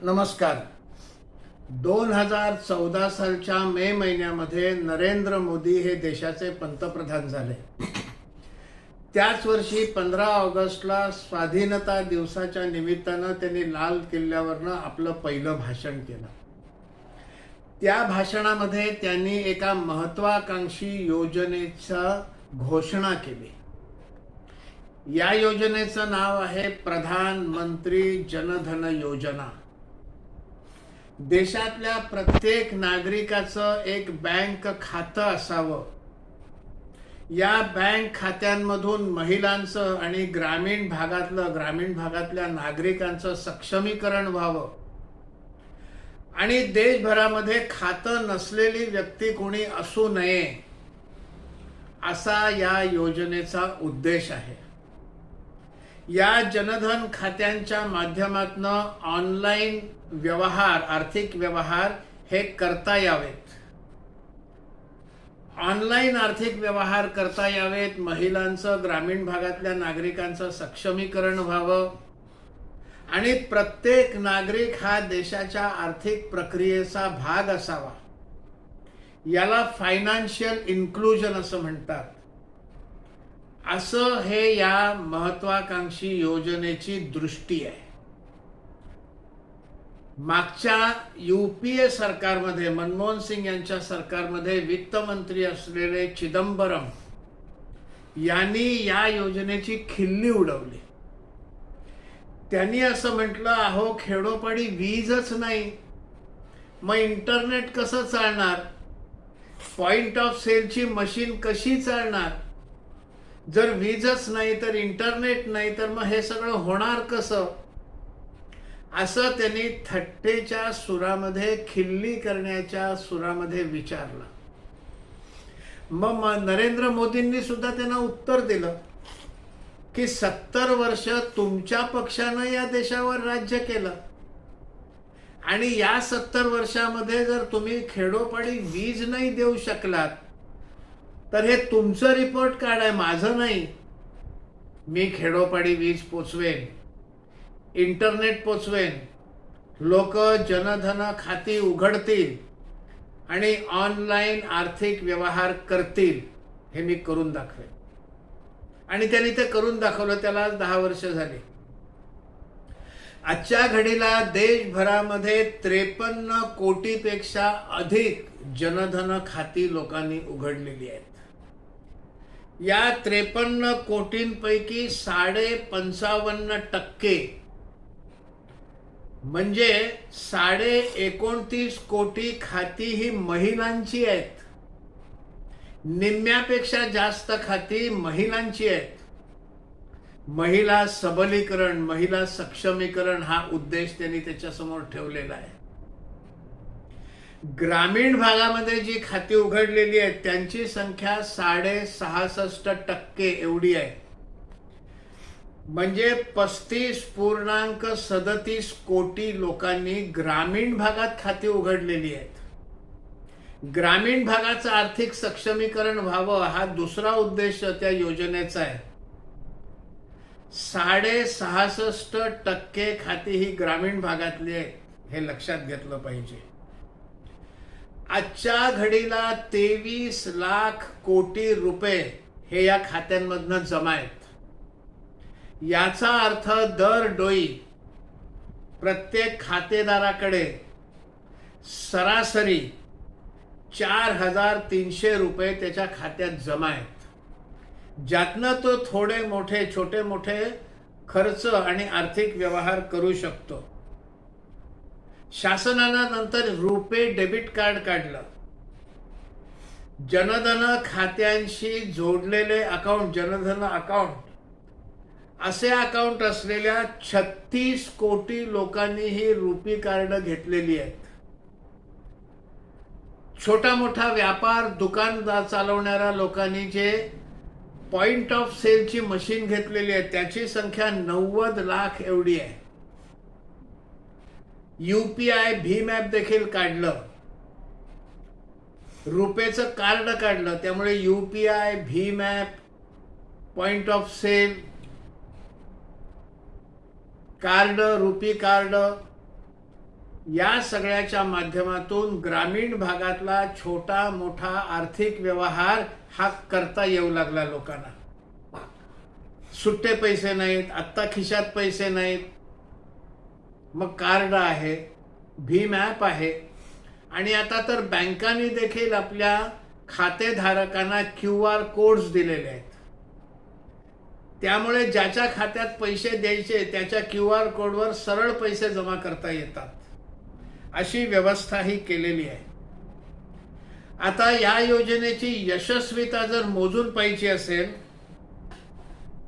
नमस्कार. 2014 सालच्या मे महिन्यामध्ये नरेंद्र मोदी हे देशाचे पंतप्रधान झाले. त्याच वर्षी 15 ऑगस्टला स्वाधीनता दिवसाच्या निमित्तानं त्यांनी लाल किल्ल्यावरनं आपलं पहिलं भाषण केलं. त्या भाषणामध्ये त्यांनी एका महत्वाकांक्षी योजनेचा घोषणा केली. या योजनेचं नाव आहे प्रधानमंत्री जनधन योजना. देशातल्या प्रत्येक नागरिकाचं एक बँक खातं असावं. या बँक खात्यांमधून महिलांचं आणि ग्रामीण भागातल्या नागरिकांचं सक्षमीकरण व्हावं आणि देशभरामध्ये खातं नसलेली व्यक्ती कोणी असू नये, असा या योजनेचा उद्देश आहे. या जनधन खात्यांच्या माध्यमातून ऑनलाईन व्यवहार, आर्थिक व्यवहार हे करता यावेत. ऑनलाईन आर्थिक व्यवहार करता यावेत, महिलांचं, ग्रामीण भागातल्या नागरिकांचं सक्षमीकरण व्हावं आणि प्रत्येक नागरिक हा देशाच्या आर्थिक प्रक्रियेचा भाग असावा. याला फायनान्शियल इन्क्लुजन असं म्हणतात. असं हे या महत्वाकांक्षी योजनेची दृष्टी आहे. मागच्या यूपीए सरकारमध्ये, मनमोहन सिंग यांच्या सरकारमध्ये वित्तमंत्री असलेले चिदंबरम यांनी या योजनेची खिल्ली उडवली. त्यांनी असं म्हटलं, अहो खेडोपाडी वीजच नाही, मग इंटरनेट कसं चालणार, पॉइंट ऑफ सेलची मशीन कशी चालणार, जर वीजच नाही तर इंटरनेट नाही तर मग हे सगळं होणार कसं, असं त्यांनी थट्टेच्या सुरामध्ये, खिल्ली करण्याच्या सुरामध्ये विचारलं. मग नरेंद्र मोदींनी सुद्धा त्यांना उत्तर दिलं की 70 वर्ष तुमच्या पक्षानं या देशावर राज्य केलं आणि या 70 वर्षामध्ये जर तुम्ही खेडोपाडी वीज नाही देऊ शकलात तर हे तुमचं रिपोर्ट कार्ड आहे, माझं नाही. मी खेडोपाडी वीज पोचवेन, इंटरनेट पोचवेन, लोक जनधन खाती उघडतील आणि ऑनलाईन आर्थिक व्यवहार करतील, हे मी करून दाखवेन. आणि त्यांनी ते करून दाखवलं. त्याला आज 10 वर्ष झाली. आजच्या घडीला देशभरामध्ये 53 कोटीपेक्षा अधिक जनधन खाती लोकांनी उघडलेली आहेत. या 53 कोटींपैकी 55.5% म्हणजे 29.5 कोटी खाती ही महिलांची आहेत. निम्म्यापेक्षा जास्त खाती महिलांची आहेत. महिला सबलीकरण, महिला सक्षमीकरण हा उद्देश त्यांनी त्याच्यासमोर ठेवलेला आहे. ग्रामीण भागामध्ये जी खाती उघडलेली आहेत त्यांची संख्या 66.5% एवढी आहे. म्हणजे 35.37 कोटी लोकांनी ग्रामीण भागात खाती उघडलेली आहेत. ग्रामीण भागाचं आर्थिक सक्षमीकरण व्हावं हा दुसरा उद्देश त्या योजनेचा आहे. 66% खाती ही ग्रामीण भागातली आहेत, हे लक्षात घेतलं पाहिजे. आजच्या घडीला 23 लाख कोटी रुपये हे या खात्यांमधनं जमा आहेत. याचा अर्थ दर डोई प्रत्येक खातेदाराकडे सरासरी 4,300 रुपये त्याच्या खात्यात जमा आहेत, ज्यातनं तो छोटे मोठे खर्च आणि आर्थिक व्यवहार करू शकतो. शासनानं नंतर रुपे डेबिट कार्ड काढलं. जनधन खात्यांशी जोडलेले अकाउंट, जनधन अकाउंट, असे अकाउंट असलेल्या 36 कोटी लोकांनी ही रुपी कार्ड घेतलेली आहेत. छोटा मोठा व्यापार, दुकान चालवणाऱ्या लोकांनी जे पॉइंट ऑफ सेलची मशीन घेतलेली आहे त्याची संख्या 90 लाख एवढी आहे. यूपीआय भीम ॲप देखील काढलं, रुपेचं कार्ड काढलं. त्यामुळे यूपीआय, भीम app, point of sale card, RuPay card या सगळ्याच्या माध्यमातून ग्रामीण भागातला छोटा मोठा आर्थिक व्यवहार हा करता येऊ लागला लोकांना. सुट्टे पैसे नाहीत, आत्ता खिशात पैसे नाहीत, मग कार्ड आहे, भीम ॲप आहे, आणि आता तर बँकांनी देखील आपल्या खातेधारकांना QR कोड्स दिलेले आहेत. त्यामुळे ज्याच्या खात्यात पैसे द्यायचे त्याच्या QR कोडवर सरळ पैसे जमा करता येतात, अशी व्यवस्था ही केलेली आहे. आता या योजनेची यशस्वीता जर मोजून पाहिजे असेल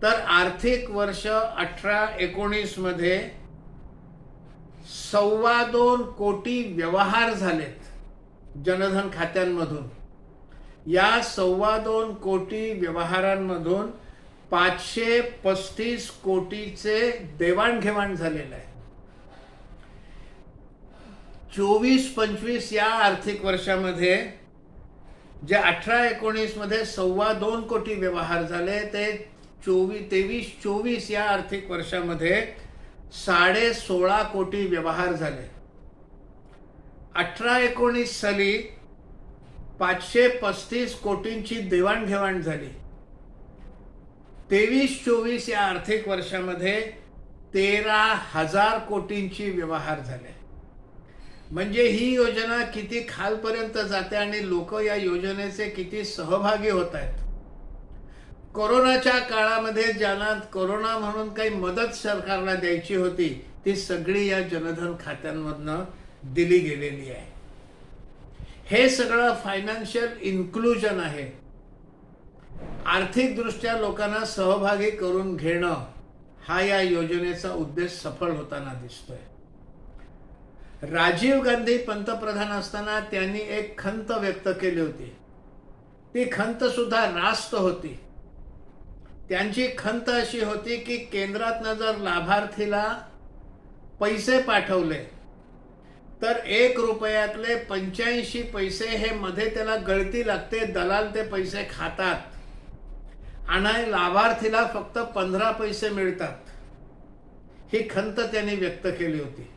तर आर्थिक वर्ष 18-19 मध्ये 2.25 कोटी व्यवहार झालेत जनधन खात्यांमधून. या 2.25 कोटी व्यवहारांमधून 535 कोटीचे देवाणघेवाण झालेलं आहे. 24-25 या आर्थिक वर्षामध्ये जे 18-19 मध्ये 2.25 कोटी व्यवहार झाले, ते 23-24 या आर्थिक वर्षामध्ये 16.5 कोटी व्यवहार झाले. 18-19 साली 535 कोटींची देवाणघेवाण झाली. 23-24 या आर्थिक वर्षामध्ये 13,000 कोटींची व्यवहार झाले. म्हणजे ही योजना किती खालपर्यंत जाते आणि लोक या योजनेचे किती सहभागी होत आहेत. कोरोनाच्या काळामध्ये ज्यांना कोरोना म्हणून काही मदत सरकारला द्यायची होती ती सगळी या जनधन खात्यांमधनं दिली गेलेली आहे. हे सगळं फायनान्शियल इन्क्लुजन आहे. आर्थिकदृष्ट्या लोकांना सहभागी करून घेणं हा या योजनेचा उद्देश सफल होताना दिसतोय. राजीव गांधी पंतप्रधान असताना त्यांनी एक खंत व्यक्त केली होती. ती खंत सुद्धा रास्त होती. त्यांची खंत अशी होती की केंद्रातनं जर लाभार्थीला पैसे पाठवले तर 1 रुपयातले 85 पैसे हे मध्ये त्याला गळती लागते, दलाल ते पैसे खातात आणि लाभार्थीला फक्त 15 पैसे मिळतात. ही खंत त्यांनी व्यक्त केली होती.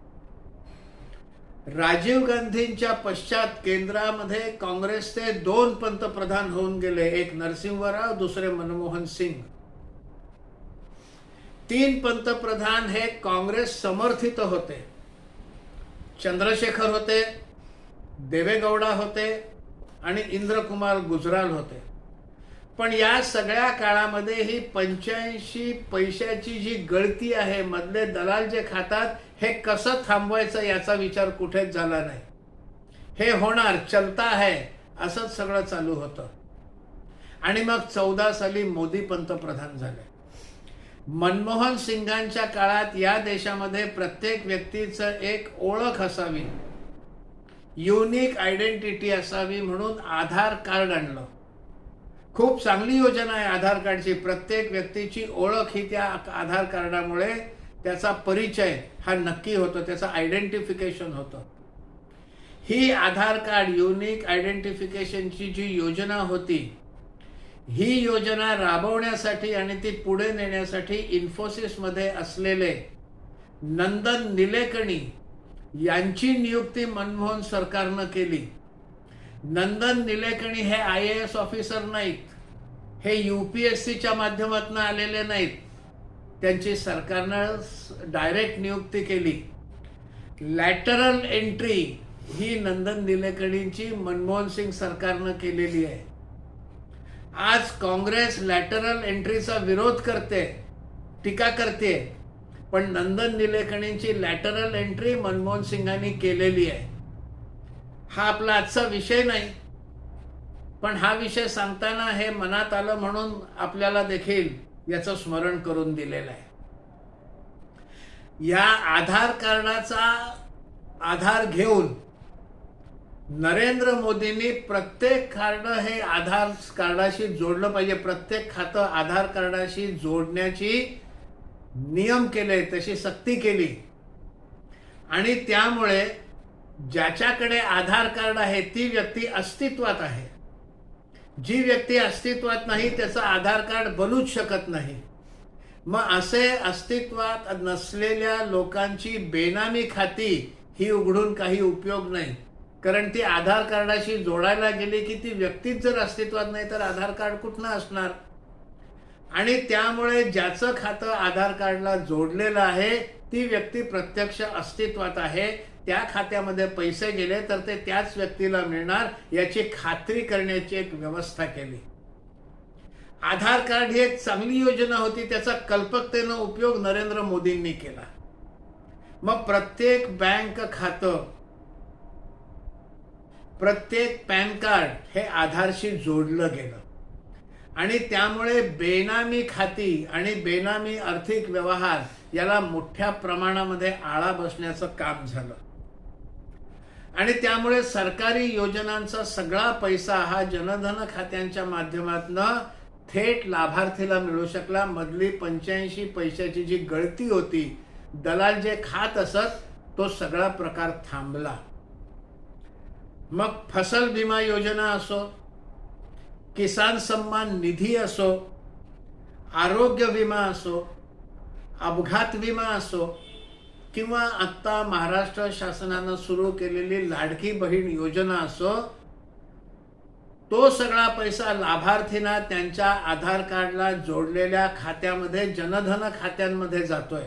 राजीव गांधींच्या पश्चात केंद्रामध्ये काँग्रेसचे 2 पंतप्रधान होऊन गेले, एक नरसिंह राव, दुसरे मनमोहन सिंग. 3 पंतप्रधान हे काँग्रेस समर्थित होते. चंद्रशेखर होते, देवेगौडा होते आणि इंद्रकुमार गुजराल होते. पण या सगळ्या काळामध्ये ही 85 पैशाची जी गळती आहे, मधले दलाल जे खातात, हे कसं थांबवायचं याचा विचार कुठेच झाला नाही. हे होणार, चलता है, असंच सगळं चालू होतं. आणि मग 14 साली मोदी पंतप्रधान झाले. मनमोहन सिंगांच्या काळात या देशामध्ये प्रत्येक व्यक्तीचं एक ओळख असावी, युनिक आयडेंटिटी असावी म्हणून आधार कार्ड आणलं. खूप चांगली योजना आहे आधार कार्डची. प्रत्येक व्यक्तीची ओळख ही त्या आधार कार्डामुळे त्याचा परिचय हा नक्की होतो, त्याचं आयडेंटिफिकेशन होतं. ही आधार कार्ड युनिक आयडेंटिफिकेशनची जी योजना होती, ही योजना राबवण्यासाठी आणि ती पुढे नेण्यासाठी इन्फोसिसमध्ये असलेले नंदन निलेकणी यांची नियुक्ती मनमोहन सरकारनं केली. नंदन निलेकणी हे IAS ऑफिसर नाहीत, हे UPSCच्या माध्यमातून आलेले नाहीत. त्यांची सरकारनं डायरेक्ट नियुक्ती केली. लॅटरल एंट्री ही नंदन निलेकणींची मनमोहन सिंग सरकारनं केलेली आहे. आज काँग्रेस लॅटरल एंट्रीचा विरोध करते, टीका करते, पण नंदन निलेकणींची लॅटरल एंट्री मनमोहन सिंगांनी केलेली आहे. हा आपला आजचा विषय नाही, पण हा विषय सांगताना हे मनात आलं म्हणून आपल्याला देखील याचं स्मरण करून दिलेलं आहे. या आधार कार्डाचा आधार घेऊन नरेंद्र मोदींनी प्रत्येक कार्ड हे आधार कार्डाशी जोडलं पाहिजे. प्रत्येक खातं आधार कार्डाशी जोडण्याची नियम केले, तशी सक्ती केली. आणि त्यामुळे ज्याच्याकडे आधार कार्ड आहे ती व्यक्ती अस्तित्वात आहे. जी व्यक्ती अस्तित्वात नाही त्याचं आधार कार्ड बनूच शकत नाही. मग असे अस्तित्वात नसलेल्या लोकांची बेनामी खाती ही उघडून काही उपयोग नाही, कारण ती आधार कार्डाशी जोडायला गेली की ती व्यक्तीच जर अस्तित्वात नाही तर आधार कार्ड कुठनं असणार. आणि त्यामुळे ज्याचं खातं आधार कार्डला जोडलेलं आहे ती व्यक्ती प्रत्यक्ष अस्तित्वात आहे. त्या खात्यामध्ये पैसे गेले तर ते त्याच व्यक्तीला मिळणार याची खात्री करण्याची एक व्यवस्था केली. आधार कार्ड ही एक चांगली योजना होती, त्याचा कल्पकतेनं उपयोग नरेंद्र मोदींनी केला. मग प्रत्येक बँक खातं, प्रत्येक पॅन कार्ड हे आधारशी जोडलं गेलं आणि त्यामुळे बेनामी खाती आणि बेनामी आर्थिक व्यवहार याला मोठ्या प्रमाणामध्ये आळा बसण्याचं काम झालं. आणि त्यामुळे सरकारी योजनांचा सगळा पैसा हा जनधन खात्यांच्या माध्यमातून थेट लाभार्थीला मिळू शकला. मधली 85 पैशाची जी गळती होती, दलाल जे खात असत, तो सगळा प्रकार थांबला. मग फसल विमा योजना असो, किसान सम्मान निधी असो, आरोग्य विमा असो, अपघात विमा असो किंवा आत्ता महाराष्ट्र शासनानं सुरू केलेली लाडकी बहीण योजना असो, तो सगळा पैसा लाभार्थींना त्यांच्या आधार कार्डला जोडलेल्या खात्यामध्ये, जनधन खात्यांमध्ये जातोय.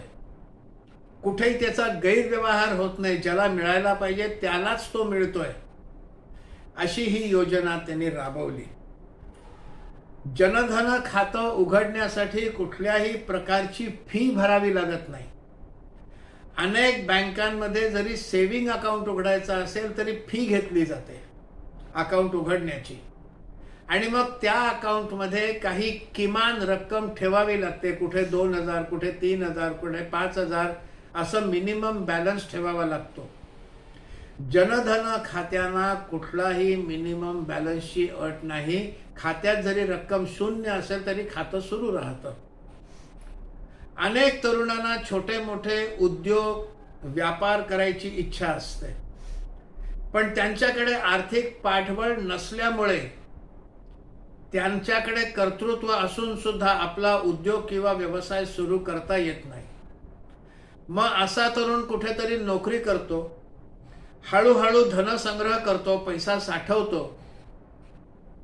कुठेही त्याचा गैरव्यवहार होत नाही. ज्याला मिळायला पाहिजे त्यालाच तो मिळतोय. अशी ही योजना त्यांनी राबवली. जनधन खातं उघडण्यासाठी कुठल्याही प्रकारची फी भरावी लागत नाही. अनेक बँकांमध्ये जरी सेव्हिंग अकाउंट उघडायचं असेल तरी फी घेतली जाते अकाउंट उघडण्याची. आणि मग त्या अकाउंटमध्ये काही किमान रक्कम ठेवावी लागते. कुठे 2,000, कुठे 3,000, कुठे 5,000 असं मिनिमम बॅलन्स ठेवावा लागतो. जनधन खात्यांना कुठलाही मिनिमम बॅलन्सची अट नाही. खात्यात जरी रक्कम शून्य असेल तरी खातं सुरू राहतं. अनेक तरुणांना छोटे मोठे उद्योग, व्यापार करायची इच्छा असते, पण त्यांच्याकडे आर्थिक पाठबळ नसल्यामुळे त्यांच्याकडे कर्तृत्व असून सुद्धा आपला उद्योग किंवा व्यवसाय सुरू करता येत नाही. मग असा तरुण कुठेतरी नोकरी करतो, हळूहळू धनसंग्रह करतो, पैसा साठवतो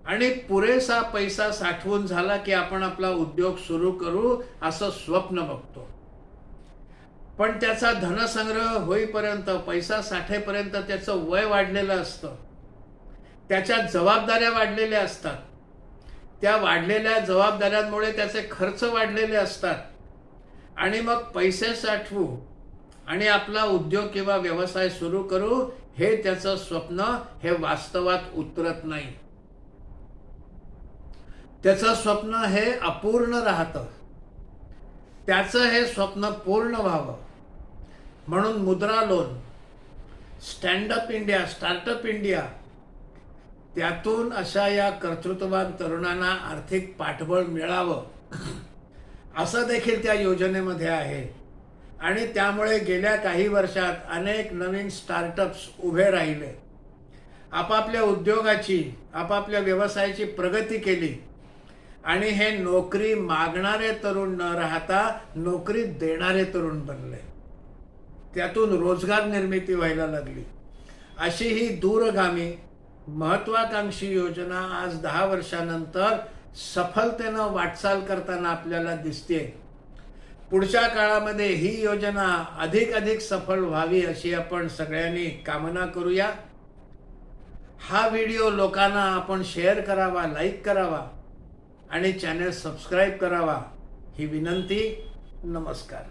आणि पुरेसा पैसा साठवून झाला की आपण आपला उद्योग सुरू करू असं स्वप्न बघतो. पण त्याचा धनसंग्रह होईपर्यंत, पैसा साठेपर्यंत त्याचं वय वाढलेलं असतं, त्याच्या जबाबदाऱ्या वाढलेल्या असतात. त्या वाढलेल्या जबाबदाऱ्यांमुळे त्याचे खर्च वाढलेले असतात आणि मग पैसे साठवू आणि आपला उद्योग किंवा व्यवसाय सुरू करू हे त्याचं स्वप्न हे वास्तवात उतरत नाही. त्याचं स्वप्न हे अपूर्ण राहतं. त्याचं हे स्वप्न पूर्ण व्हावं म्हणून Mudra loan, Standup India, Startup India, त्यातून अशा या कर्तृत्ववान तरुणांना आर्थिक पाठबळ मिळावं असं देखील त्या योजनेमध्ये आहे. आणि त्यामुळे गेल्या काही वर्षात अनेक नवीन स्टार्टअप्स उभे राहिले, आपापल्या उद्योगाची, आपापल्या व्यवसायाची प्रगती केली आणि हे नोकरी मागणारे तरुण न राहता नोकरी देणारे तरुण बनले. त्यातून रोजगार निर्मिती व्हायला लागली. अशी ही दूरगामी महत्वाकांक्षी योजना आज 10 वर्षानंतर सफलतेनं वाटचाल करताना आपल्याला दिसते. पुढच्या काळामध्ये ही योजना अधिक सफल व्हावी अशी आपण सगळ्यांनी कामना करूया. हा व्हिडिओ लोकांना आपण शेअर करावा, लाईक करावा आणि चॅनल सबस्क्राईब करावा ही विनंती. नमस्कार.